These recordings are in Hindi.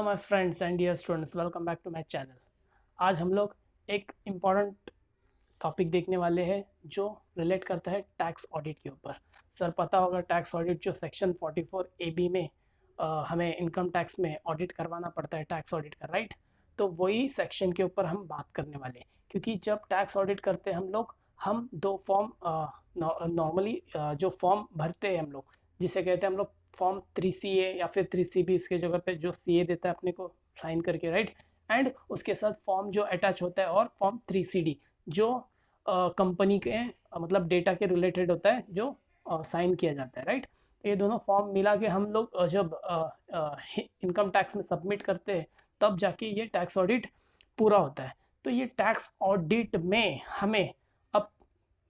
My friends and dear students, welcome back to my channel. आज हम लोग एक इम्पॉर्टेंट टॉपिक देखने वाले हैं जो रिलेट करता है टैक्स ऑडिट के ऊपर। सर पता होगा टैक्स ऑडिट जो सेक्शन 44 AB में हमें इनकम टैक्स में ऑडिट करवाना पड़ता है, टैक्स ऑडिट का, राइट। तो वही सेक्शन के ऊपर हम बात करने वाले हैं, क्योंकि जब टैक्स ऑडिट करते हैं हम लोग, हम दो फॉर्म नॉर्मली जो फॉर्म भरते हैं हम लोग, जिसे कहते हैं हम लोग फॉर्म 3CA या फिर 3CB, इसके जगह पे जो CA देता है अपने को साइन करके, राइट। एंड उसके साथ फॉर्म जो अटैच होता है और फॉर्म 3CD जो कंपनी के मतलब डेटा के रिलेटेड होता है, जो साइन किया जाता है, राइट। ये दोनों फॉर्म मिला के हम लोग जब इनकम टैक्स में सबमिट करते हैं, तब जाके ये टैक्स ऑडिट पूरा होता है। तो ये टैक्स ऑडिट में हमें, अब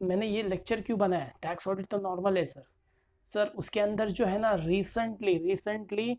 मैंने ये लेक्चर क्यों बनाया, टैक्स ऑडिट तो नॉर्मल है सर उसके अंदर जो है ना, रिसेंटली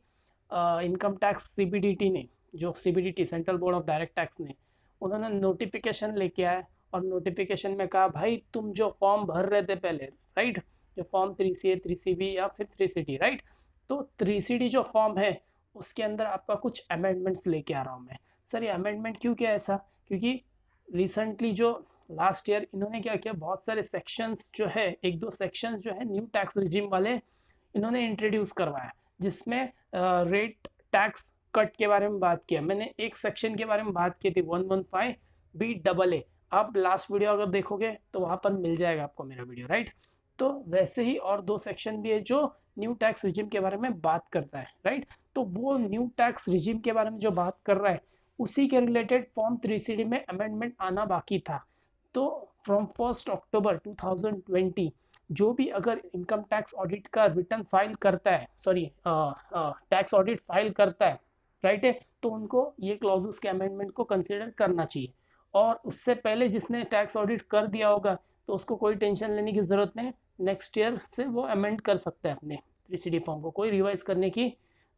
इनकम टैक्स CBDT ने, जो CBDT central board of direct tax ने, उन्होंने नोटिफिकेशन लेके आया और नोटिफिकेशन में कहा भाई तुम जो फॉर्म भर रहे थे पहले, राइट, जो फॉर्म 3CA 3CB या फिर 3CD, राइट, तो 3CD जो फॉर्म है उसके अंदर आपका कुछ अमेंडमेंट्स लेके आ रहा हूँ मैं। सर ये अमेंडमेंट क्यों किया ऐसा, क्योंकि रिसेंटली जो लास्ट ईयर इन्होंने क्या किया, बहुत सारे सेक्शंस जो है, एक दो सेक्शंस जो है न्यू टैक्स रिजीम वाले इन्होंने इंट्रोड्यूस करवाया, जिसमें रेट टैक्स कट के बारे में बात किया। मैंने एक सेक्शन के बारे में बात की थी 115BAA। आप लास्ट वीडियो अगर देखोगे तो वहां पर मिल जाएगा आपको मेरा वीडियो, राइट। तो वैसे ही और दो सेक्शन भी है जो न्यू टैक्स रिजीम के बारे में बात करता है, राइट। तो वो न्यू टैक्स रिजीम के बारे में जो बात कर रहा है, उसी के रिलेटेड फॉर्म 3CD में अमेंडमेंट आना बाकी था। तो फ्रॉम 1 अक्टूबर 2020 जो भी अगर इनकम टैक्स ऑडिट का रिटर्न फाइल करता है, सॉरी टैक्स ऑडिट फाइल करता है, राइट है, तो उनको ये क्लॉजेस के अमेंडमेंट को कंसिडर करना चाहिए। और उससे पहले जिसने टैक्स ऑडिट कर दिया होगा तो उसको कोई टेंशन लेने की ज़रूरत नहीं, नेक्स्ट ईयर से वो अमेंड कर सकता है अपने 3CD फॉर्म को, कोई रिवाइज करने की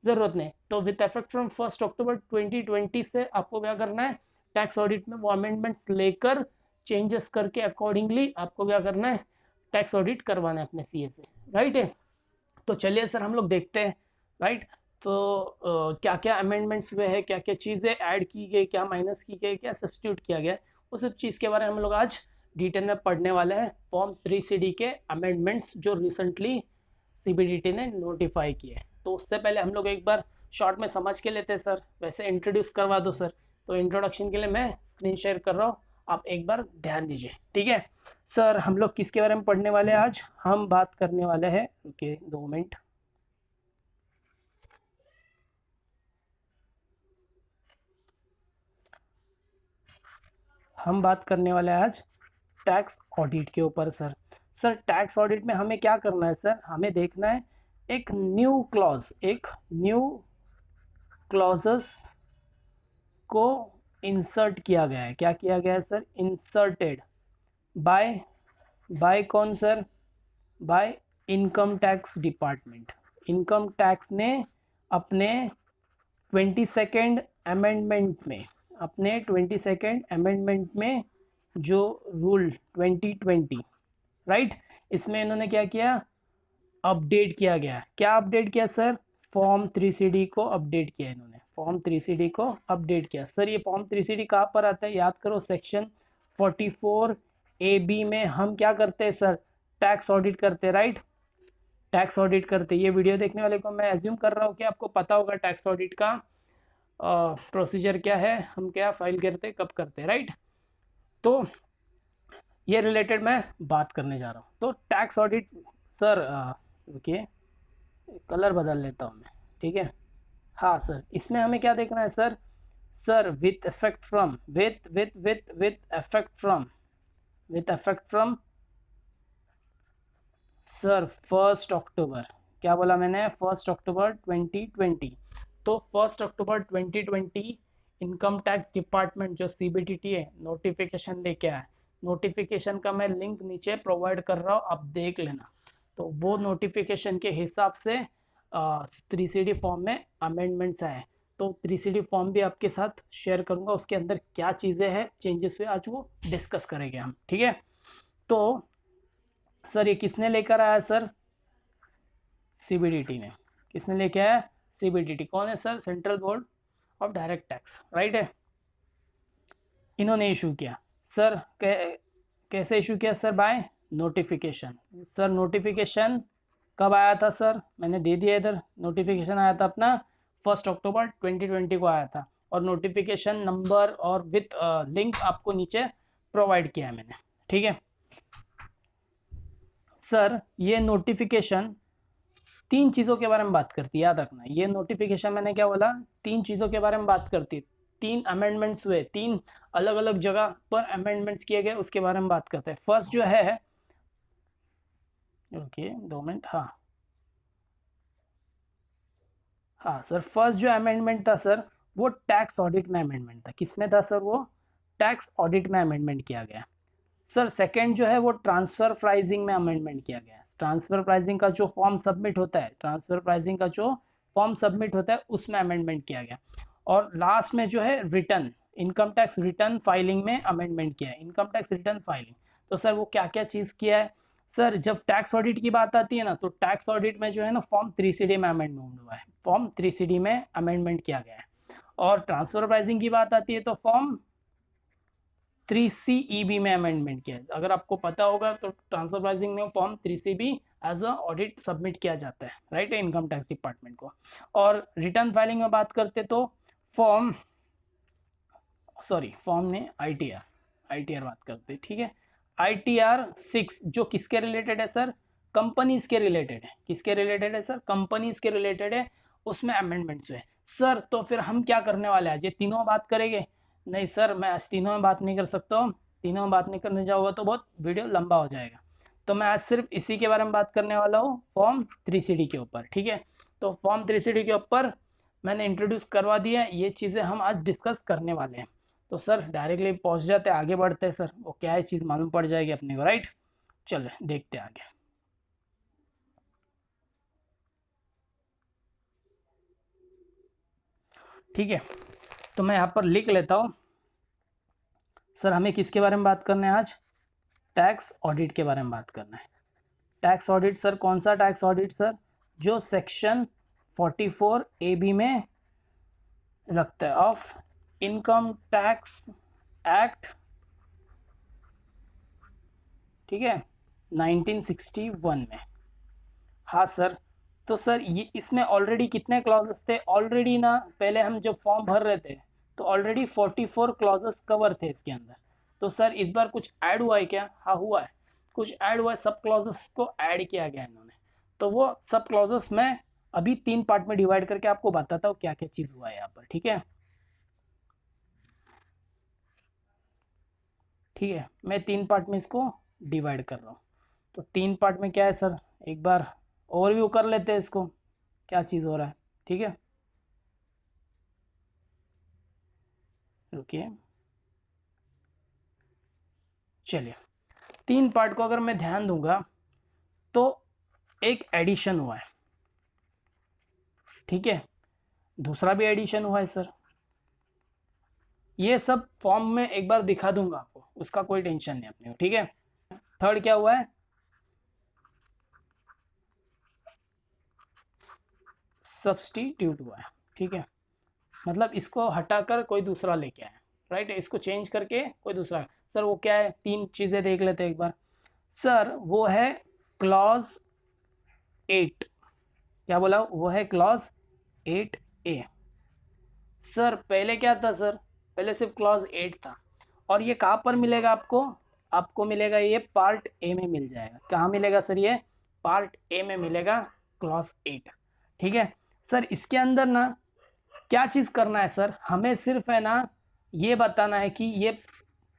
ज़रूरत नहीं। तो विद इफेक्ट फ्रॉम 1 अक्टूबर 2020 से आपको क्या करना है, टैक्स ऑडिट में वो अमेंडमेंट्स लेकर चेंजेस करके अकॉर्डिंगली आपको क्या करना है, टैक्स ऑडिट करवाना है अपने CA से, राइट है। तो चलिए सर हम लोग देखते हैं, राइट। तो क्या क्या अमेंडमेंट्स हुए हैं, क्या क्या चीज़ें ऐड की गई, क्या माइनस की गई, क्या सब्सटीट्यूट किया गया, वो सब चीज़ के बारे में हम लोग आज डिटेल में पढ़ने वाले हैं। फॉर्म 3CD के अमेंडमेंट्स जो रिसेंटली CBDT ने नोटिफाई किए, तो उससे पहले हम लोग एक बार शॉर्ट में समझ के लेते हैं सर। वैसे इंट्रोड्यूस करवा दो सर, तो इंट्रोडक्शन के लिए मैं स्क्रीन शेयर कर रहा हूँ, आप एक बार ध्यान दीजिए, ठीक है। सर हम लोग किसके बारे में पढ़ने वाले हैं आज, हम बात करने वाले हैं, ओके 2 मिनट, हम बात करने वाले हैं आज टैक्स ऑडिट के ऊपर सर टैक्स ऑडिट में हमें क्या करना है सर, हमें देखना है एक न्यू क्लॉज, एक न्यू क्लॉजेस को इंसर्ट किया गया है। क्या किया गया है सर, इंसर्टेड बाय, बाय कौन sir, by income tax department. Income tax ने अपने 22nd अमेंडमेंट में, अपने 22nd अमेंडमेंट में जो रूल 2020, राइट, इसमें इन्होंने क्या किया, अपडेट किया गया। क्या अपडेट किया सर, फॉर्म 3CD को अपडेट किया इन्होंने, फॉर्म 3CD को अपडेट किया। सर ये फॉर्म 3CD कहाँ पर आता है, याद करो, सेक्शन 44AB में हम क्या करते हैं सर, टैक्स ऑडिट करते हैं, राइट, टैक्स ऑडिट करते। ये वीडियो देखने वाले को मैं एज्यूम कर रहा हूँ कि आपको पता होगा टैक्स ऑडिट का प्रोसीजर क्या है, हम क्या फाइल करते, कब करते, राइट। तो ये रिलेटेड मैं बात करने जा रहा हूँ। तो टैक्स ऑडिट सर, रुकिए कलर बदल लेता हूँ मैं, ठीक है। हाँ सर, इसमें हमें क्या देखना है sir, sir with effect from, with effect from, with effect from sir 1 अक्टूबर, क्या बोला मैंने, 1 अक्टूबर 2020। तो 1 अक्टूबर 2020 इनकम टैक्स डिपार्टमेंट जो CBDT है नोटिफिकेशन लेके आया। नोटिफिकेशन का मैं लिंक नीचे प्रोवाइड कर रहा हूँ, आप देख लेना। तो वो नोटिफिकेशन के हिसाब से 3CD फॉर्म में अमेंडमेंट्स आए। तो 3CD फॉर्म भी आपके साथ शेयर करूंगा, उसके अंदर क्या चीज़ें हैं, चेंजेस हुए, आज वो डिस्कस करेंगे हम, ठीक है। तो सर ये किसने लेकर आया सर, CBDT ने। किसने लेके आया, CBDT। कौन है sir, central board of direct tax, right है। इन्होंने इशू किया सर, कैसे इशू किया sir? By notification. Sir notification कब आया था सर? मैंने दे दिया इधर, नोटिफिकेशन आया था अपना 1 अक्टूबर 2020 को आया था, और नोटिफिकेशन नंबर और विथ लिंक आपको नीचे प्रोवाइड किया है मैंने, ठीक है सर। ये नोटिफिकेशन 3 चीज़ों के बारे में बात करती है, याद रखना। ये नोटिफिकेशन मैंने क्या बोला? 3 चीज़ों के बारे में बात करती है। 3 अमेंडमेंट्स हुए, 3 अलग अलग जगह पर अमेंडमेंट्स किए गए, उसके बारे में बात करते हैं। फर्स्ट जो है, ओके 2 मिनट, हाँ सर, फर्स्ट जो अमेंडमेंट था सर, वो टैक्स ऑडिट में अमेंडमेंट था। किसमें था सर? वो टैक्स ऑडिट में अमेंडमेंट किया गया सर। सेकंड जो है वो ट्रांसफर प्राइसिंग में अमेंडमेंट किया गया है। ट्रांसफर प्राइसिंग का जो फॉर्म सबमिट होता है, ट्रांसफर प्राइसिंग का जो फॉर्म सबमिट होता है उसमें अमेंडमेंट किया गया। और लास्ट में जो है return, income tax return filing में अमेंडमेंट किया है। इनकम टैक्स रिटर्न फाइलिंग, तो सर वो क्या क्या चीज़ किया है सर? जब टैक्स ऑडिट की बात आती है ना, तो टैक्स ऑडिट में जो है ना फॉर्म 3CD में अमेंडमेंट हुआ है, फॉर्म 3CD में अमेंडमेंट किया गया है। और ट्रांसफर प्राइसिंग की बात आती है तो फॉर्म 3CEB में अमेंडमेंट किया है। अगर आपको पता होगा तो ट्रांसफर प्राइसिंग में form 3CB as a audit submit किया जाता है, राइट, इनकम टैक्स डिपार्टमेंट को। और रिटर्न फाइलिंग में बात करते तो फॉर्म ने ITR बात करते, ठीक है। ITR 6 जो किसके रिलेटेड है सर? कंपनीज के रिलेटेड है। किसके रिलेटेड है सर? कंपनीज के रिलेटेड है, उसमें अमेंडमेंट्स हुए सर। तो फिर हम क्या करने वाले हैं? ये तीनों बात करेंगे? नहीं सर, मैं आज तीनों में बात नहीं कर सकता हूँ। तीनों में बात नहीं करने जाऊँगा तो बहुत वीडियो लंबा हो जाएगा। तो मैं आज सिर्फ इसी के बारे में बात करने वाला हूँ, फॉर्म 3CD के ऊपर, ठीक है। तो फॉर्म 3CD के ऊपर मैंने इंट्रोड्यूस करवा दिया है, ये चीज़ें हम आज डिस्कस करने वाले हैं। तो सर डायरेक्टली पहुंच जाते हैं, आगे बढ़ते हैं सर। वो क्या है चीज़ मालूम पड़ जाएगी अपने को, राइट। चलो देखते हैं आगे। ठीक है, तो मैं यहाँ पर लिख लेता हूँ सर। हमें किसके बारे में बात करना है आज? टैक्स ऑडिट के बारे में बात करना है। टैक्स ऑडिट सर, कौन सा टैक्स ऑडिट सर? जो सेक्शन 44AB में लगता है, ऑफ इनकम टैक्स एक्ट, ठीक है, 1961 में। हाँ सर, तो सर ये इसमें ऑलरेडी कितने क्लॉजेस थे? ऑलरेडी ना, पहले हम जब फॉर्म भर रहे थे तो ऑलरेडी 44 क्लॉजेस कवर थे इसके अंदर। तो सर इस बार कुछ ऐड हुआ है क्या? हाँ हुआ है, कुछ ऐड हुआ है, सब क्लॉजेस को ऐड किया गया इन्होंने। तो वो सब क्लॉजेस मैं अभी 3 पार्ट में डिवाइड करके आपको बताता हूँ क्या क्या चीज़ हुआ है यहाँ पर, ठीक है। ठीक है, मैं 3 पार्ट में इसको डिवाइड कर रहा हूँ। तो 3 पार्ट में क्या है सर, एक बार ओवरव्यू कर लेते हैं इसको, क्या चीज़ हो रहा है, ठीक है। रुकिए, चलिए 3 पार्ट को अगर मैं ध्यान दूंगा तो एक एडिशन हुआ है, ठीक है, दूसरा भी एडिशन हुआ है सर। ये सब फॉर्म में एक बार दिखा दूंगा आपको, उसका कोई टेंशन नहीं अपने को, ठीक है। थर्ड क्या हुआ है? सब्सटीट्यूट हुआ है, ठीक है, मतलब इसको हटाकर कोई दूसरा लेके आए, राइट, इसको चेंज करके कोई दूसरा। सर वो क्या है? 3 चीज़ें देख लेते हैं एक बार सर। वो है क्लॉज 8, क्या बोला? वो है क्लॉज 8A। सर पहले क्या था सर? पहले सिर्फ क्लॉज 8 था। और ये कहाँ पर मिलेगा आपको? आपको मिलेगा ये पार्ट ए में मिल जाएगा। कहाँ मिलेगा सर? ये पार्ट ए में मिलेगा, क्लॉज 8, ठीक है। सर इसके अंदर ना क्या चीज़ करना है सर? हमें सिर्फ है ना ये बताना है कि ये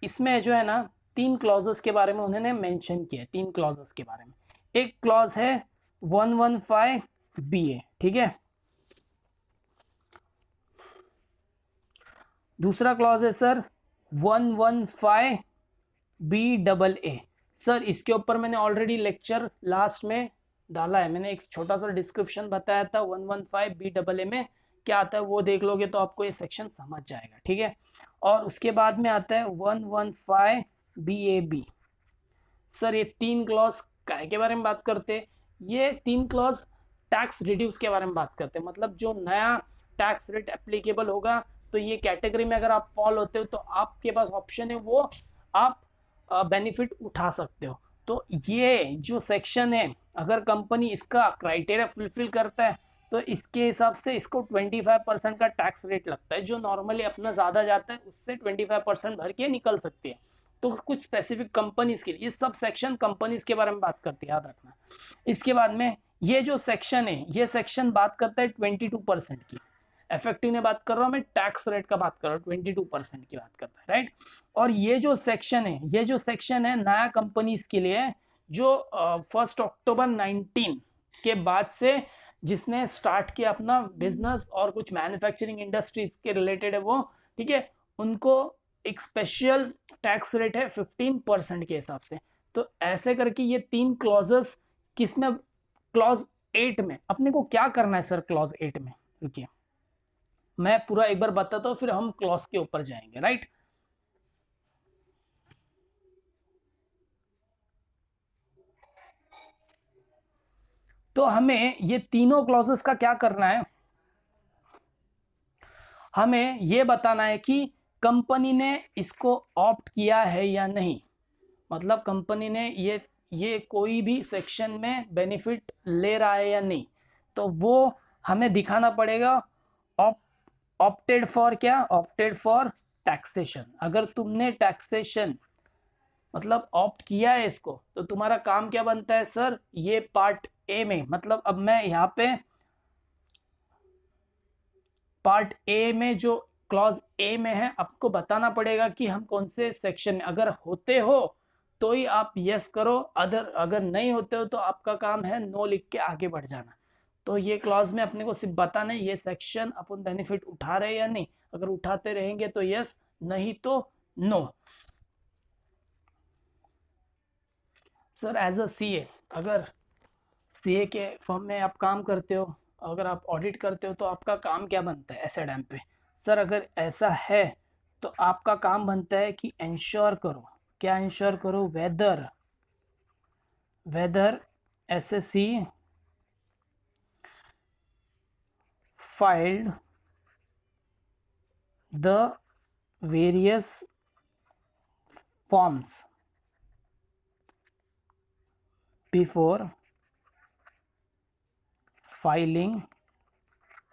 इसमें जो है ना 3 क्लॉजेस के बारे में उन्होंने मेंशन किया है। 3 क्लॉजेस के बारे में, एक क्लॉज है 115BA, ठीक है। दूसरा क्लॉज है सर 115BAA। सर इसके ऊपर मैंने ऑलरेडी लेक्चर लास्ट में डाला है, मैंने एक छोटा सा डिस्क्रिप्शन बताया था 115BAA में क्या आता है, वो देख लोगे तो आपको ये सेक्शन समझ जाएगा, ठीक है। और उसके बाद में आता है 115BAB। सर ये 3 क्लॉज काय के बारे में बात करते हैं? ये 3 क्लॉज टैक्स रिड्यूस के बारे में बात करते हैं, मतलब जो नया टैक्स रेट एप्लीकेबल होगा, तो ये कैटेगरी में अगर आप फॉल होते हो तो आपके पास ऑप्शन है वो आप बेनिफिट उठा सकते हो। तो ये जो सेक्शन है, अगर कंपनी इसका क्राइटेरिया फुलफिल करता है तो इसके हिसाब से इसको 25% का टैक्स रेट लगता है, जो नॉर्मली अपना ज़्यादा जाता है उससे 25% भर के निकल सकती है। तो कुछ स्पेसिफिक कंपनीज के लिए ये सब सेक्शन कंपनीज के बारे में बात करते हैं, याद रखना। इसके बाद में ये जो सेक्शन है, ये सेक्शन बात करता है 22% की। इफेक्टिव ने बात कर रहा हूँ मैं, टैक्स रेट का बात कर रहा हूँ, 22% की बात करता है, राइट। और ये जो सेक्शन है, ये जो सेक्शन है नया कंपनीज के लिए, जो 1 अक्टूबर 19 के बाद से जिसने स्टार्ट किया अपना बिजनेस और कुछ मैन्युफैक्चरिंग इंडस्ट्रीज के रिलेटेड है वो, ठीक है, उनको एक स्पेशल टैक्स रेट है 15% के हिसाब से। तो ऐसे करके ये 3 क्लॉजेस, किसमें, क्लॉज 8 में अपने को क्या करना है सर। क्लॉज 8 में रुकिए मैं पूरा एक बार बताता हूँ, फिर हम क्लॉज के ऊपर जाएंगे, राइट। तो हमें ये तीनों क्लॉजेस का क्या करना है, हमें ये बताना है कि कंपनी ने इसको ऑप्ट किया है या नहीं। मतलब कंपनी ने ये कोई भी सेक्शन में बेनिफिट ले रहा है या नहीं, तो वो हमें दिखाना पड़ेगा। ऑप्टेड फॉर क्या, ऑप्टेड फॉर टैक्सेशन। अगर तुमने टैक्सेशन मतलब ऑप्ट किया है इसको, तो तुम्हारा काम क्या बनता है सर, ये पार्ट ए में, मतलब अब मैं यहाँ पे पार्ट ए में जो क्लॉज ए में है आपको बताना पड़ेगा कि हम कौन से सेक्शन में, अगर होते हो तो ही आप यस करो, अगर नहीं होते हो तो आपका काम है नो लिख के आगे बढ़ जाना। तो ये क्लॉज में अपने को सिर्फ बताना है ये सेक्शन अपन बेनिफिट उठा रहे हैं या नहीं, अगर उठाते रहेंगे तो यस, नहीं तो no. Sir as a CA, अगर सीए के फर्म में आप काम करते हो, अगर आप ऑडिट करते हो तो आपका काम क्या बनता है ऐसे टाइम पे। सर अगर ऐसा है तो आपका काम बनता है कि इंश्योर करो, क्या इंश्योर करो, whether whether SSC filed the various forms before filing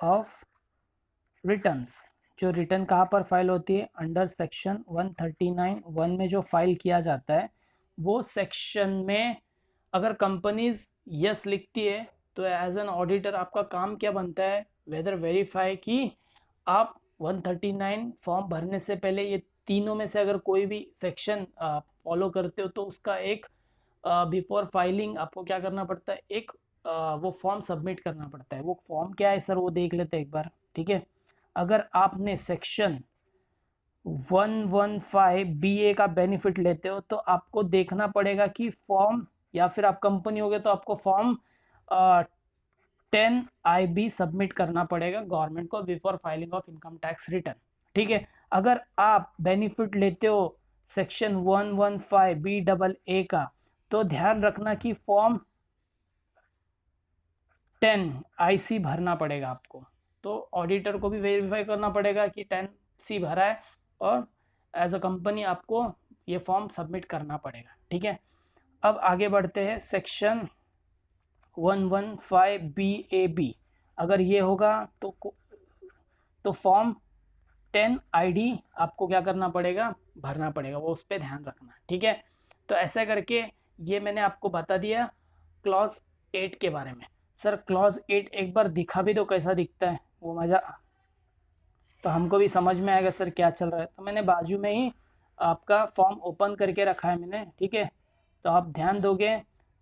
of returns। जो रिटर्न कहाँ पर फाइल होती है, अंडर सेक्शन 139(1) में जो फाइल किया जाता है वो सेक्शन में अगर कंपनीज यस लिखती है तो एज एन ऑडिटर आपका काम क्या बनता है, वेदर वेरीफाई कि आप 139 फॉर्म भरने से पहले ये तीनों में से अगर कोई भी सेक्शन फॉलो करते हो तो उसका एक बिफोर फाइलिंग आपको क्या करना पड़ता है, एक वो फॉर्म सबमिट करना पड़ता है। वो फॉर्म क्या है सर वो देख लेते हैं एक बार, ठीक है। अगर आपने सेक्शन 115 का बेनिफिट लेते हो तो आपको देखना पड़ेगा कि फॉर्म, या फिर आप कंपनी हो गए तो आपको फॉर्म 10IB सबमिट करना पड़ेगा गवर्नमेंट को before filing of income tax return, ठीक है। अगर आप बेनिफिट लेते हो सेक्शन 115BAA का, तो ध्यान रखना कि फॉर्म 10IC भरना पड़ेगा आपको। तो ऑडिटर को भी वेरीफाई करना पड़ेगा कि 10C भरा है और एज अ कंपनी आपको ये फॉर्म सबमिट करना पड़ेगा, ठीक है। अब आगे बढ़ते हैं, सेक्शन 115BAB अगर ये होगा तो फॉर्म 10ID आपको क्या करना पड़ेगा, भरना पड़ेगा, वो उस पर ध्यान रखना, ठीक है। तो ऐसा करके ये मैंने आपको बता दिया क्लॉज 8 के बारे में। सर क्लॉज 8 एक बार दिखा भी दो कैसा दिखता है, वो मज़ा तो हमको भी समझ में आएगा सर क्या चल रहा है। तो मैंने बाजू में ही आपका फॉर्म ओपन करके रखा है मैंने, ठीक है। तो आप ध्यान दोगे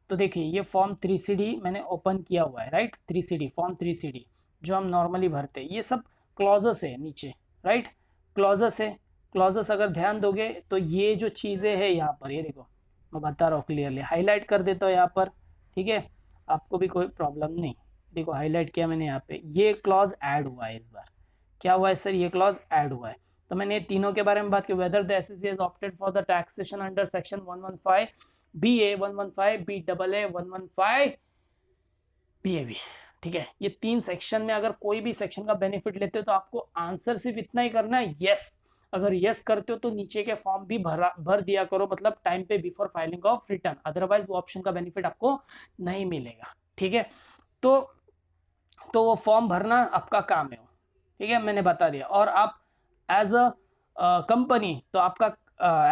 तो देखिए ये फॉर्म 3CD मैंने ओपन किया हुआ है, राइट। 3CD फॉर्म 3CD जो हम नॉर्मली भरते हैं, ये सब क्लॉजेस है नीचे, राइट, क्लॉजेस है। क्लॉजेस अगर ध्यान दोगे तो ये जो चीज़ें हैं यहाँ पर, ये देखो मैं बता रहा हूँ क्लियरली, हाईलाइट कर देता हूँ यहाँ पर, ठीक है, आपको भी कोई प्रॉब्लम नहीं। देखो हाईलाइट किया मैंने यहाँ पे, ये क्लॉज ऐड हुआ है इस बार। क्या हुआ है सर, ये क्लॉज ऐड हुआ है। तो मैंने तीनों के बारे में बात की, whether the assessee has opted for the taxation under section 115BA 115BAA 115BAB, ठीक है, ये 3 सेक्शन में अगर कोई भी सेक्शन का बेनिफिट लेते हो तो आपको आंसर सिर्फ इतना ही करना है, यस। अगर यस करते हो तो नीचे के फॉर्म भी भर दिया करो, मतलब टाइम पे before filing of return, otherwise वो ऑप्शन का बेनिफिट आपको नहीं मिलेगा। ठीक है, तो वो फॉर्म भरना आपका काम है, ठीक है, मैंने बता दिया। और आप एज अ कंपनी, तो आपका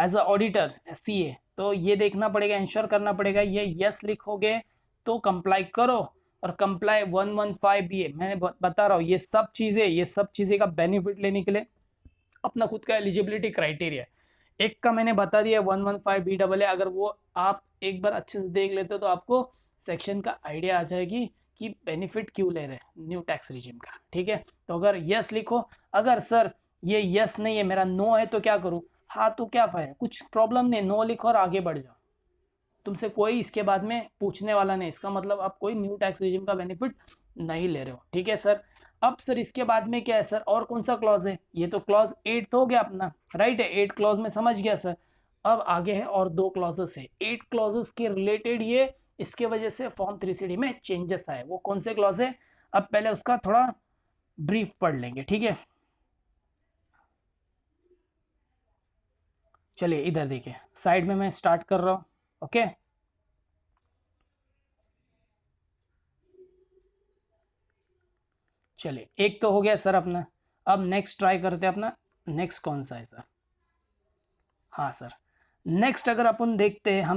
एज अ ऑडिटर सीए, तो ये देखना पड़ेगा, इंश्योर करना पड़ेगा ये यस लिखोगे तो कंप्लाई करो। और कंप्लाई 115 बी ए, मैंने बता रहा हूँ ये सब चीजें का बेनिफिट लेने के लिए अपना खुद का एलिजिबिलिटी क्राइटेरिया, एक का मैंने बता दिया 115 बी डबल ए, अगर वो आप एक बार अच्छे से देख लेते हो तो आपको सेक्शन का आइडिया आ जाएगी कि बेनिफिट क्यों ले रहे हैं न्यू टैक्स रिजिम का। ठीक है, तो अगर यस लिखो, अगर सर ये यस नहीं है, मेरा नो है, तो क्या करूं? हाँ, तो क्या फायदा, कुछ प्रॉब्लम नहीं, नो लिखो और आगे बढ़ जाओ, तुमसे कोई इसके बाद में पूछने वाला नहीं, इसका मतलब आप कोई न्यू टैक्स रिजिम का बेनिफिट नहीं ले रहे हो। ठीक है सर, अब सर इसके बाद में क्या है सर, और कौन सा क्लॉज है? ये तो क्लॉज 8 तो हो गया अपना, राइट है, 8 क्लॉज में समझ गया सर। अब आगे है और 2 क्लॉजेस है, 8 क्लॉजेस के रिलेटेड ये, इसके वजह से फॉर्म 3CD में चेंजेस आए। वो कौन से क्लॉज है, अब पहले उसका थोड़ा ब्रीफ पढ़ लेंगे। ठीक है, चलिए इधर देखिए, साइड में मैं स्टार्ट कर रहा हूँ। ओके, चलिए एक तो हो गया सर अपना, अब नेक्स्ट ट्राई करते हैं अपना, नेक्स्ट कौन सा है सर? हाँ सर, नेक्स्ट अगर अपन देखते हैं,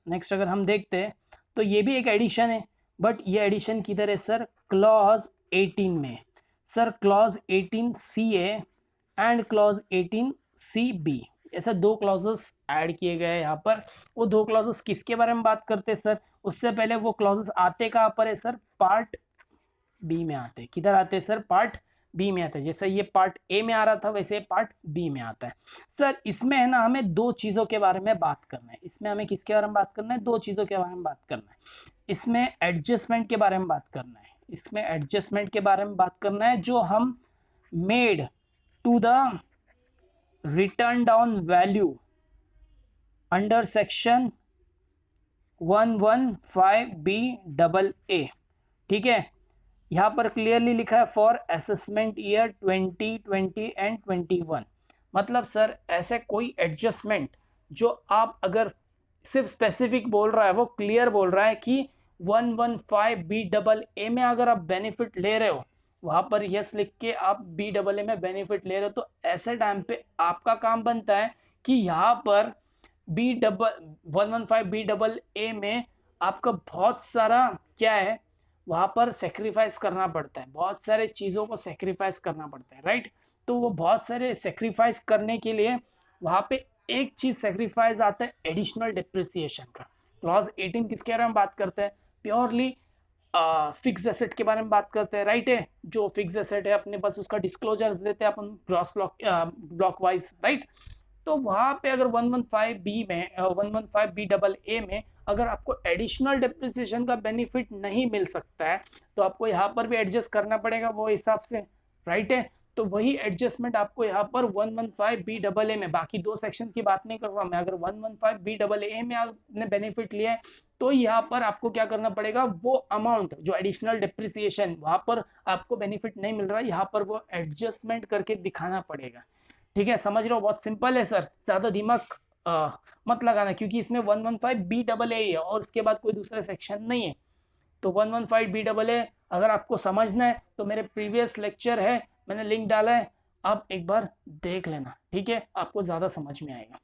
नेक्स्ट अगर हम देखते हैं तो ये भी एक एडिशन है, बट ये एडिशन किधर है सर? क्लॉज 18 में। Sir clause 18 CA and clause 18 CB, ऐसे 2 क्लॉजेस ऐड किए गए हैं यहाँ पर। वो 2 क्लॉजेस किसके बारे में बात करते हैं सर? उससे पहले वो क्लॉजेस आते कहाँ पर है सर? पार्ट बी में आते हैं। किधर आते हैं सर? पार्ट बी में आता है। जैसे ये पार्ट ए में आ रहा था वैसे पार्ट बी में आता है। सर इसमें है ना, हमें 2 चीजों के बारे में बात करना है। इसमें हमें किसके बारे में बात करना है? 2 चीजों के बारे में बात करना है। इसमें एडजस्टमेंट के बारे में बात करना है, इसमें एडजस्टमेंट के बारे में बात करना है, जो हम made to the written down value under section 115BAA। ठीक है, यहाँ पर क्लियरली लिखा है फॉर असेसमेंट ईयर 2020 एंड 21। मतलब सर ऐसे कोई एडजस्टमेंट जो आप अगर सिर्फ स्पेसिफिक बोल रहा है, वो क्लियर बोल रहा है कि 115BAA में अगर आप बेनिफिट ले रहे हो, वहां पर यस लिख के आप BAA में बेनिफिट ले रहे हो, तो ऐसे टाइम पे आपका काम बनता है कि यहाँ पर 115BAA में आपका बहुत सारा क्या है, वहां पर सेक्रीफाइस करना पड़ता है, बहुत सारे चीजों को सेक्रीफाइस करना पड़ता है, राइट। तो वो बहुत सारे सेक्रीफाइस करने के लिए वहां पे एक चीज सेक्रीफाइस आता है, एडिशनल डिप्रिसिएशन का। क्लॉज 18 किसके बारे में बात करते हैं? प्योरली फिक्स एसेट के बारे में बात करते हैं, राइट है। जो फिक्स एसेट है अपने पास उसका डिस्क्लोजर्स देते हैं अपन ग्रॉस ब्लॉक वाइज, राइट। तो वहां पे अगर 115B में 115BAA में अगर आपको एडिशनल डिप्रिसिएशन का बेनिफिट नहीं मिल सकता है, तो आपको यहाँ पर भी एडजस्ट करना पड़ेगा वो हिसाब से, राइट है। तो वही एडजस्टमेंट आपको यहाँ पर 115BAA में, बाकी 2 सेक्शन की बात नहीं कर रहा मैं, अगर 115BAA में आपने बेनिफिट लिया है तो यहाँ पर आपको क्या करना पड़ेगा, वो अमाउंट जो एडिशनल डिप्रिसिएशन वहां पर आपको बेनिफिट नहीं मिल रहा है, यहाँ पर वो एडजस्टमेंट करके दिखाना पड़ेगा। ठीक है, समझ रहे हो? बहुत सिंपल है सर, ज्यादा दिमाग मत लगाना, क्योंकि इसमें 115BAA है और उसके बाद कोई दूसरा सेक्शन नहीं है। तो 115BAA अगर आपको समझना है तो मेरे प्रीवियस लेक्चर है, मैंने लिंक डाला है, आप एक बार देख लेना, ठीक है, आपको ज्यादा समझ में आएगा।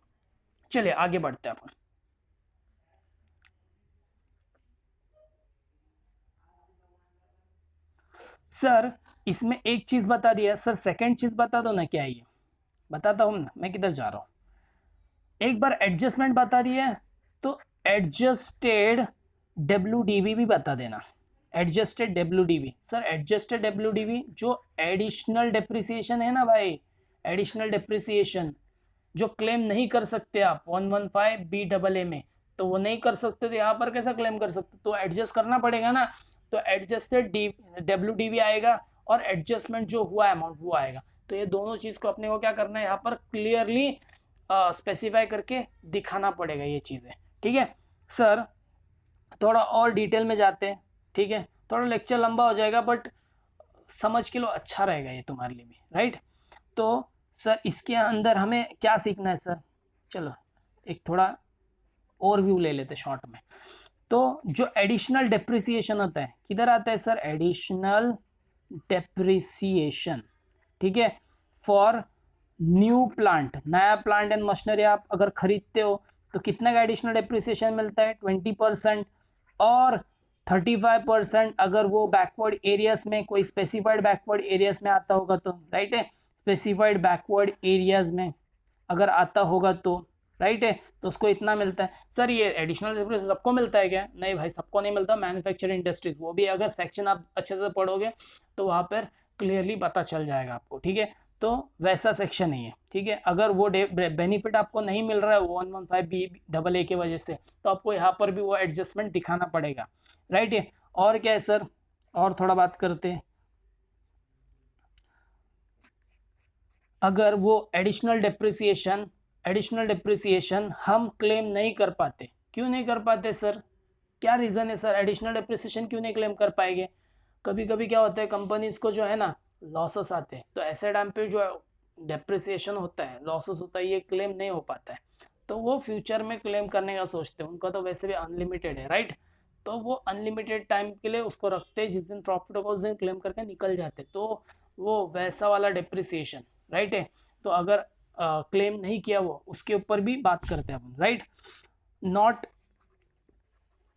चलिए आगे बढ़ते हैं अपन। सर इसमें एक चीज बता दिया सर, सेकंड चीज बता दो ना, क्या है ये? बताता हूँ ना, मैं किधर जा रहा हूँ। एक बार एडजस्टमेंट बता दिया तो एडजस्टेड WDV भी बता देना। Adjusted WDV sir, adjusted WDV जो एडिशनल डेप्रिसिएशन है ना भाई, एडिशनल डेप्रिसिएशन जो क्लेम नहीं कर सकते आप 115BAA में, तो वो नहीं कर सकते, तो यहाँ पर कैसा क्लेम कर सकते? तो एडजस्ट करना पड़ेगा ना, तो एडजस्टेड WDV आएगा और एडजस्टमेंट जो हुआ अमाउंट वो आएगा। तो ये दोनों चीज को अपने को क्या करना है, यहाँ पर क्लियरली स्पेसिफाई करके दिखाना पड़ेगा ये चीजें। ठीक है सर, थोड़ा और डिटेल में जाते हैं, ठीक है, थोड़ा लेक्चर लंबा हो जाएगा बट समझ के लो अच्छा रहेगा ये तुम्हारे लिए भी, राइट। तो सर इसके अंदर हमें क्या सीखना है सर, चलो एक थोड़ा ओवरव्यू ले लेते शॉर्ट में। तो जो एडिशनल डेप्रिसिएशन होता है किधर आता है सर, एडिशनल डेप्रिसिएशन, ठीक है, फॉर न्यू प्लांट, नया प्लांट एंड मशीनरी आप अगर खरीदते हो तो कितना का एडिशनल डेप्रिसिएशन मिलता है, 20%, और 35% अगर वो बैकवर्ड एरियाज में कोई स्पेसिफाइड बैकवर्ड एरियाज में आता होगा तो, राइट है, स्पेसिफाइड बैकवर्ड एरियाज में अगर आता होगा तो, राइट है, तो उसको इतना मिलता है। सर ये एडिशनल डेप्रिसिएशन सबको मिलता है क्या, नहीं भाई सबको नहीं मिलता, मैन्युफैक्चरिंग इंडस्ट्रीज, वो भी अगर सेक्शन आप अच्छे से पढ़ोगे तो वहाँ पर क्लियरली पता चल जाएगा आपको, ठीक है। तो वैसा सेक्शन नहीं है, ठीक है। अगर वो बेनिफिट आपको नहीं मिल रहा है 115BAA की वजह से, तो आपको यहाँ पर भी वो एडजस्टमेंट दिखाना पड़ेगा, राइट है। और क्या है सर, और थोड़ा बात करते हैं, अगर वो एडिशनल डेप्रिसिएशन हम क्लेम नहीं कर पाते, क्यों नहीं कर पाते सर, क्या रीज़न है सर, एडिशनल डेप्रिसिएशन क्यों नहीं क्लेम कर पाएंगे। कभी कभी क्या होता है कंपनीज को जो है ना लॉसेस आते हैं, तो ऐसे टाइम पे जो डेप्रिसिएशन होता है, लॉसेस होता है, ये क्लेम नहीं हो पाता है, तो वो फ्यूचर में क्लेम करने का सोचते हैं, उनका तो वैसे भी अनलिमिटेड है, राइट। तो वो अनलिमिटेड टाइम के लिए उसको रखते हैं, जिस दिन प्रॉफिट होगा उस दिन क्लेम करके निकल जाते, तो वो वैसा वाला डेप्रिसिएशन, राइट है। तो अगर क्लेम नहीं किया वो, उसके ऊपर भी बात करते हैं अपन, right. Not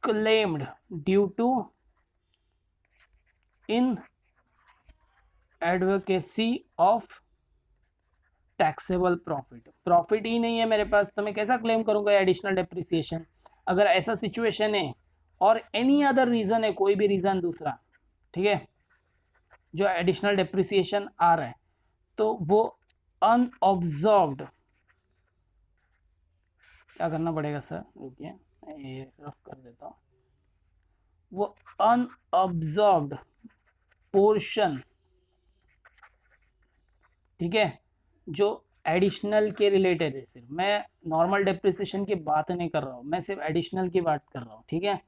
claimed due to in advocacy of taxable profit, profit ही नहीं है मेरे पास तो मैं कैसा क्लेम करूंगा एडिशनल डेप्रिसिएशन। अगर ऐसा सिचुएशन है और एनी अदर रीजन है, कोई भी रीजन दूसरा, ठीक है, जो एडिशनल डेप्रिसिएशन आ रहा है, तो वो अनऑब्जर्व्ड, क्या करना पड़ेगा सर, रुकिए मैं ये रफ कर देता हूँ, वो अनऑब्जर्व्ड पोर्शन, ठीक है, जो एडिशनल के रिलेटेड है, सिर्फ मैं नॉर्मल डेप्रिसिएशन की बात नहीं कर रहा हूँ, मैं सिर्फ एडिशनल की बात कर रहा हूँ, ठीक है।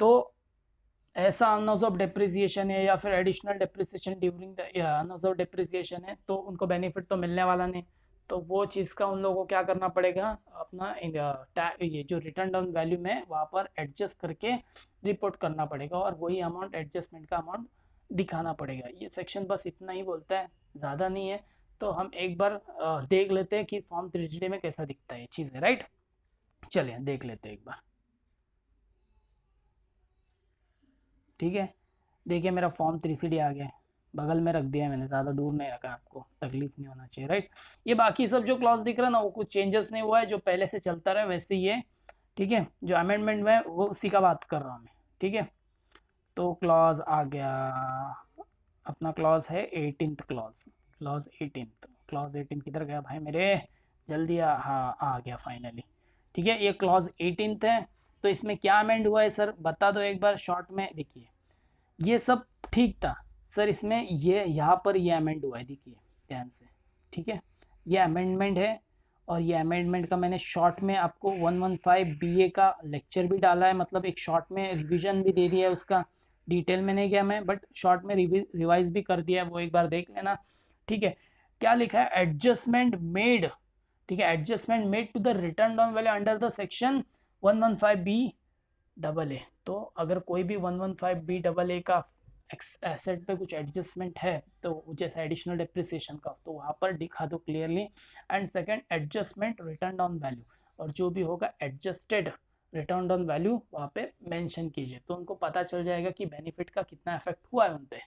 तो ऐसा अनऑब्जर्व डेप्रिसिएशन है या फिर additional depreciation during the unobserved depreciation है, तो उनको बेनिफिट तो मिलने वाला नहीं, तो वो चीज़ का उन लोगों को क्या करना पड़ेगा, अपना ये जो रिटर्न डाउन वैल्यू में वहाँ पर एडजस्ट करके रिपोर्ट करना पड़ेगा, और वही अमाउंट एडजस्टमेंट का अमाउंट दिखाना पड़ेगा। ये सेक्शन बस इतना ही बोलता है, ज़्यादा नहीं है। तो हम एक बार देख लेते हैं कि फॉर्म 3GD में कैसा दिखता है ये चीज़ें, राइट। चलिए देख लेते हैं एक बार, ठीक है। देखिए मेरा फॉर्म 3CD आ गया है, बगल में रख दिया है मैंने, ज़्यादा दूर नहीं रखा, आपको तकलीफ नहीं होना चाहिए, राइट। ये बाकी सब जो क्लॉज दिख रहा है ना, वो कुछ चेंजेस नहीं हुआ है, जो पहले से चलता रहा वैसे ही है, ठीक है। जो अमेंडमेंट में वो उसी का बात कर रहा हूँ मैं, ठीक है। तो क्लॉज आ गया, अपना क्लॉज है 18th क्लॉज, क्लॉज 18 किधर गया भाई मेरे, जल्दी हाँ आ गया फाइनली, ठीक है। ये क्लॉज 18th है। तो इसमें क्या अमेंड हुआ है सर, बता दो एक बार शॉर्ट में। देखिए ये सब ठीक था सर, इसमें ये यहाँ पर ये अमेंड हुआ है, देखिए ध्यान से, ठीक है। ये अमेंडमेंट है, और ये अमेंडमेंट का मैंने शॉर्ट में आपको 115BA का लेक्चर भी डाला है, मतलब एक शॉर्ट में रिवीजन भी दे दिया है उसका, डिटेल में नहीं गया मैं, बट शॉर्ट में रिवाइज भी कर दिया है, वो एक बार देख लेना, ठीक है। क्या लिखा है, एडजस्टमेंट मेड, ठीक है, adjustment made to the written down value under the section 115BAA। तो अगर कोई भी 115BAA का एसेट पे कुछ एडजस्टमेंट है, तो जैसे एडिशनल डेप्रिसिएशन का, तो वहाँ पर दिखा दो clearly. And second, adjustment return down value, और जो भी होगा एडजस्टेड रिटर्न डाउन वैल्यू वहाँ पे मेंशन कीजिए, तो उनको पता चल जाएगा कि बेनिफिट का कितना इफेक्ट हुआ है उन पे,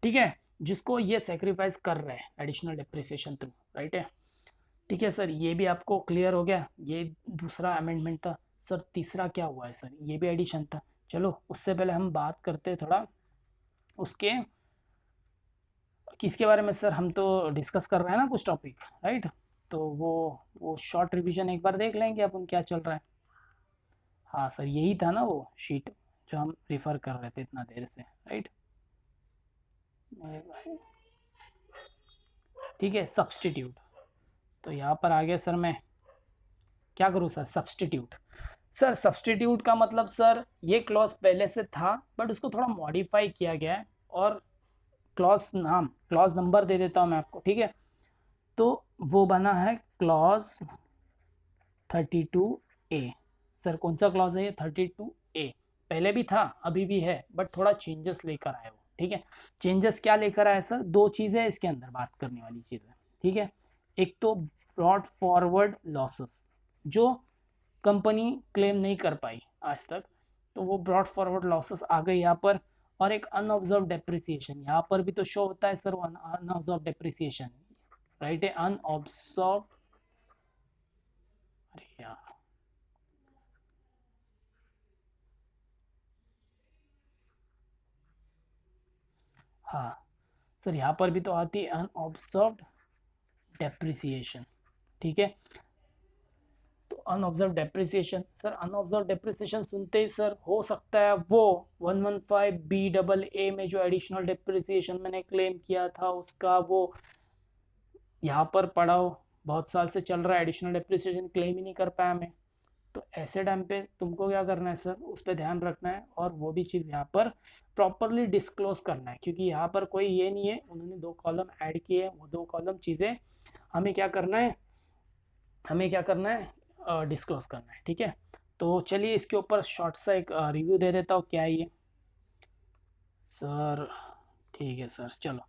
ठीक है, जिसको ये सेक्रीफाइस कर रहे हैं एडिशनल डेप्रिसिएशन थ्रू, राइट है। ठीक है सर, ये भी आपको क्लियर हो गया, ये दूसरा अमेंडमेंट था। सर तीसरा क्या हुआ है सर, ये भी एडिशन था। चलो उससे पहले हम बात करते हैं थोड़ा उसके, किसके बारे में सर, हम तो डिस्कस कर रहे हैं ना कुछ टॉपिक, राइट। तो वो शॉर्ट रिवीजन एक बार देख लेंगे अपन क्या चल रहा है। हाँ सर यही था ना वो शीट जो हम रिफ़र कर रहे थे इतना देर से, राइट। ठीक है, सब्सटीट्यूट, तो यहाँ पर आ गया सर, मैं क्या करूँ सर, सब्सटीट्यूट। सर सब्सटीट्यूट का मतलब सर ये क्लॉज पहले से था बट उसको थोड़ा मॉडिफाई किया गया है, और क्लॉज नंबर दे देता हूँ मैं आपको, ठीक है। तो वो बना है क्लॉज 32A। सर कौन सा क्लॉज है ये, 32A। पहले भी था अभी भी है, बट थोड़ा चेंजेस लेकर आए वो, ठीक है। चेंजेस क्या लेकर आए सर, दो चीज़ें इसके अंदर बात करने वाली चीज़ें, ठीक है। एक तो ब्रॉड फॉरवर्ड लॉसेस, जो कंपनी क्लेम नहीं कर पाई आज तक, तो वो ब्रॉड फॉरवर्ड लॉसेस आ गए यहाँ पर। और एक अनऑब्जर्व डेप्रिसिएशन, यहाँ पर भी तो शो होता है सर अनऑब्जर्व डेप्रिसिएशन, राइट है, अनऑब्जर्व, अरे यार, हाँ सर यहाँ पर भी तो आती है अनऑब्जर्व्ड डेप्रिसिएशन, ठीक है। तो unobserved depreciation, sir unobserved depreciation सुनते ही सर हो सकता है वो 115BAA में जो एडिशनल डेप्रिसिएशन मैंने क्लेम किया था उसका वो यहाँ पर पड़ा हो, बहुत साल से चल रहा है, एडिशनल डेप्रिसिएशन क्लेम ही नहीं कर पाया मैं। तो ऐसे टाइम पे तुमको क्या करना है सर, उस पर ध्यान रखना है, और वो भी चीज़ यहाँ पर प्रॉपरली डिस्क्लोज करना है, क्योंकि यहाँ पर कोई ये नहीं है, उन्होंने दो कॉलम ऐड किए हैं, वो दो कॉलम चीज़ें हमें क्या करना है, डिस्क्लोज करना है, ठीक है। तो चलिए इसके ऊपर शॉर्ट सा एक रिव्यू दे देता हूँ, क्या है ये सर, ठीक है सर चलो।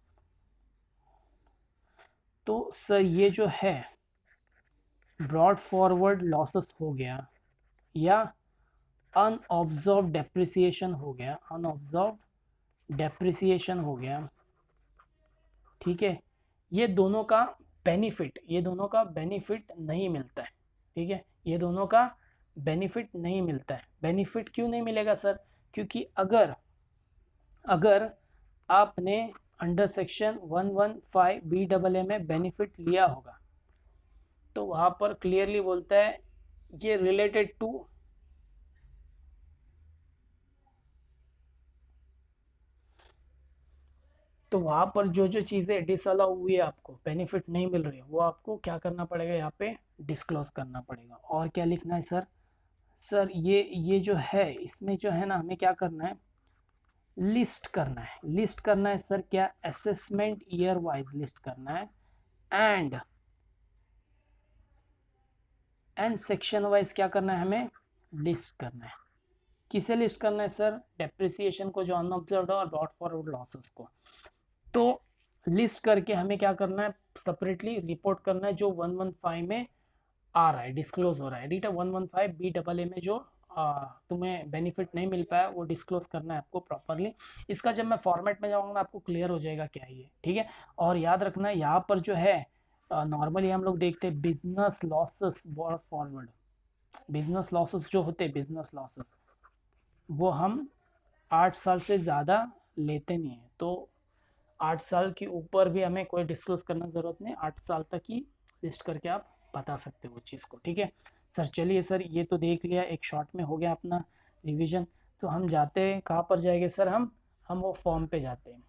तो सर ये जो है ब्रॉड फॉरवर्ड लॉसेस हो गया, या अनऑब्जर्व डेप्रिसिएशन हो गया, अनऑब्जर्व डेप्रिसिएशन हो गया, ठीक है। ये दोनों का बेनिफिट नहीं मिलता है, ठीक है। ये दोनों का बेनिफिट नहीं मिलता है। बेनिफिट क्यों नहीं मिलेगा सर, क्योंकि अगर अगर आपने अंडर सेक्शन 115BAA में बेनिफिट लिया होगा, तो वहाँ पर क्लियरली बोलता है ये रिलेटेड टू, तो वहाँ पर जो जो चीज़ें डिसअलाउ हुई है, आपको बेनिफिट नहीं मिल रही है, वो आपको क्या करना पड़ेगा, यहाँ पे डिस्क्लोज करना पड़ेगा। और क्या लिखना है सर, सर ये जो है इसमें जो है ना, हमें क्या करना है, लिस्ट करना है सर, क्या, असेसमेंट ईयर वाइज लिस्ट करना है, एंड सेक्शन वाइज क्या करना है, हमें लिस्ट करना है। किसे लिस्ट करना है सर, डेप्रिसिएशन को जो अनऑब्जर्व्ड है, और ब्रॉड फॉरवर्ड लॉसेस को। तो लिस्ट करके हमें क्या करना है, सेपरेटली रिपोर्ट करना है, जो 115 में आ रहा है, डिस्क्लोज हो रहा है, ठीक है। 115BAA में जो तुम्हें बेनिफिट नहीं मिल पाया वो डिस्क्लोज करना है आपको प्रॉपरली। इसका जब मैं फॉर्मेट में जाऊंगा आपको क्लियर हो जाएगा क्या है ये, ठीक है। और याद रखना है यहाँ पर जो है, नॉर्मली हम लोग देखते हैं business losses forward, business losses जो होते हैं, बिजनेस लॉसेस वो हम 8 साल से ज़्यादा लेते नहीं हैं। तो 8 साल के ऊपर भी हमें कोई डिस्क्लोज करना ज़रूरत नहीं, 8 साल तक ही लिस्ट करके आप बता सकते हो उस चीज़ को, ठीक है। सर चलिए सर, ये तो देख लिया, एक शॉर्ट में हो गया अपना रिवीजन। तो हम जाते हैं कहाँ पर जाएंगे सर, हम वो फॉर्म पे जाते हैं,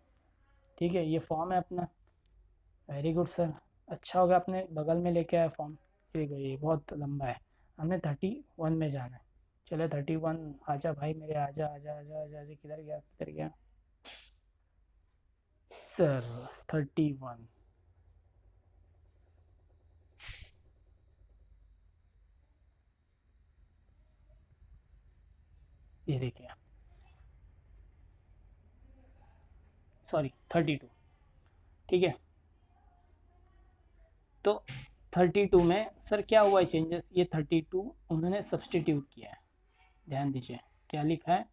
ठीक है। ये फॉर्म है अपना, वेरी गुड सर, अच्छा हो गया आपने बगल में लेके आया फॉर्म, ठीक है। ये बहुत लंबा है, हमें 31 में जाना है। चले 31, आजा भाई मेरे, आजा आजा आजा आजा आजा, किधर गया किधर गया सर, 31, ये देखिए, सॉरी 32, ठीक है। तो 32 में सर क्या हुआ है चेंजेस, ये 32 उन्होंने सब्सटीट्यूट किया है, ध्यान दीजिए क्या लिखा है,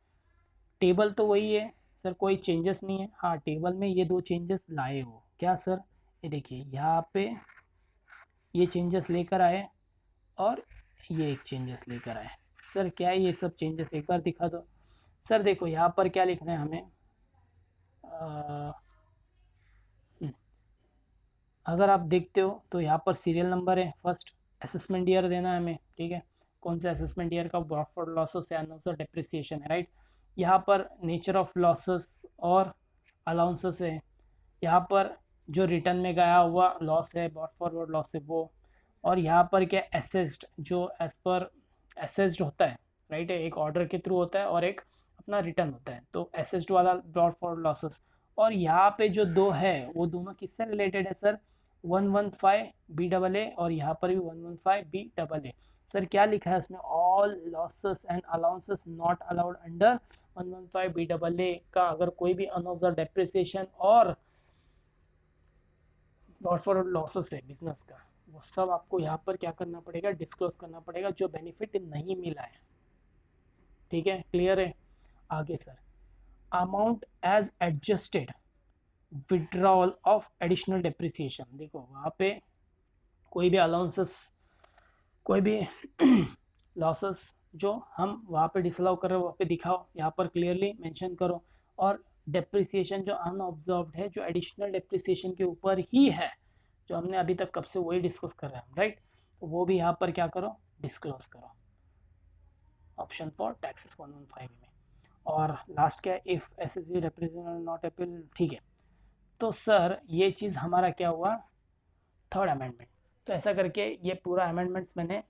टेबल तो वही है सर, कोई चेंजेस नहीं है। हाँ टेबल में ये दो चेंजेस लाए हो क्या सर, ये देखिए यहाँ पे ये चेंजेस लेकर आए, और ये एक चेंजेस लेकर आए। सर क्या है ये सब चेंजेस, एक बार दिखा दो सर। देखो यहाँ पर क्या लिखना है हमें, अगर आप देखते हो तो यहाँ पर सीरियल नंबर है, फर्स्ट असेसमेंट ईयर देना है हमें, ठीक है। कौन सा असेसमेंट ईयर का, प्रॉफिट लॉसेस या अनऑब्जर्व डेप्रिसिएशन है, राइट। यहाँ पर नेचर ऑफ लॉसेस और अलाउंसेस है, यहाँ पर जो रिटर्न में गया हुआ लॉस है, ब्रॉड फॉरवर्ड लॉस है वो, और यहाँ पर क्या असेस्ड, जो एज पर असेस्ड होता है, राइट है, एक ऑर्डर के थ्रू होता है और एक अपना रिटर्न होता है, तो असेस्ड वाला ब्रॉड फॉर लॉसेस। और यहाँ पे जो दो है वो दोनों किससे रिलेटेड है सर, 115 BAA और यहाँ पर भी 115 BAA। सर क्या लिखा है उसमें, all losses and allowances not allowed under 115 BAA का अगर कोई भी अनऑब्जर्व डेप्रिसिएशन और ब्रॉड फॉर लॉसेस है बिजनेस का, वो सब आपको यहाँ पर क्या करना पड़ेगा, डिस्क्लोज करना पड़ेगा, जो बेनिफिट नहीं मिला है। ठीक है, क्लियर है। आगे sir, amount as adjusted withdrawal of additional depreciation. देखो वहाँ पे कोई भी अलाउंसेस, कोई भी लॉसेस जो हम वहाँ पे डिसअलाउ कर रहे हो वहाँ पे दिखाओ, यहाँ पर क्लियरली मेंशन करो। और डेप्रिसिएशन जो अनऑब्जर्व्ड है, जो एडिशनल डेप्रिसिएशन के ऊपर ही है, जो हमने अभी तक कब से वही डिस्कस कर रहे हैं, राइट, तो वो भी यहाँ पर क्या करो, डिस्क्लोज करो, ऑप्शन फॉर टैक्सेस 115 में। और लास्ट क्या है, if SSC representative not appeal, ठीक है। तो सर ये चीज़ हमारा क्या हुआ, थर्ड अमेंडमेंट। तो ऐसा करके ये पूरा अमेंडमेंट्स मैंने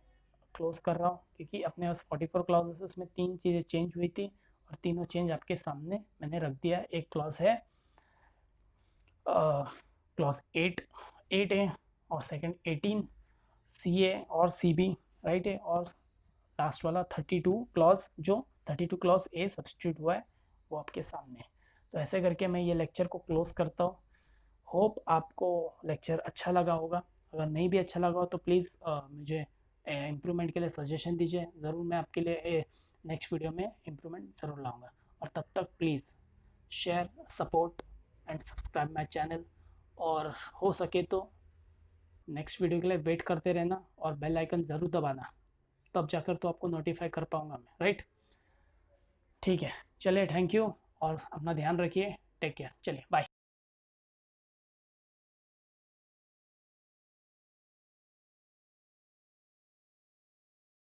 क्लोज कर रहा हूँ, क्योंकि अपने पास 44 क्लॉजेस, उसमें 3 चीज़ें चेंज हुई थी और तीनों चेंज आपके सामने मैंने रख दिया। एक क्लॉज है क्लॉज 8 है, और सेकंड 18 CA और CB, राइट है, और लास्ट वाला 32 क्लॉज, जो 32 क्लॉज A सब्सटीट्यूट हुआ है वो आपके सामने है। तो ऐसे करके मैं ये लेक्चर को क्लोज करता हूँ। होप आपको लेक्चर अच्छा लगा होगा। अगर नहीं भी अच्छा लगा हो तो प्लीज़ मुझे इम्प्रूवमेंट के लिए सजेशन दीजिए, ज़रूर मैं आपके लिए नेक्स्ट वीडियो में इम्प्रूवमेंट ज़रूर लाऊंगा। और तब तक please share, support and subscribe my channel, और हो सके तो नेक्स्ट वीडियो के लिए वेट करते रहना और बेल आइकन ज़रूर दबाना, तब जाकर तो आपको नोटिफाई कर पाऊंगा मैं, राइट। ठीक है, चलिए, थैंक यू और अपना ध्यान रखिए, टेक केयर, चलिए बाय।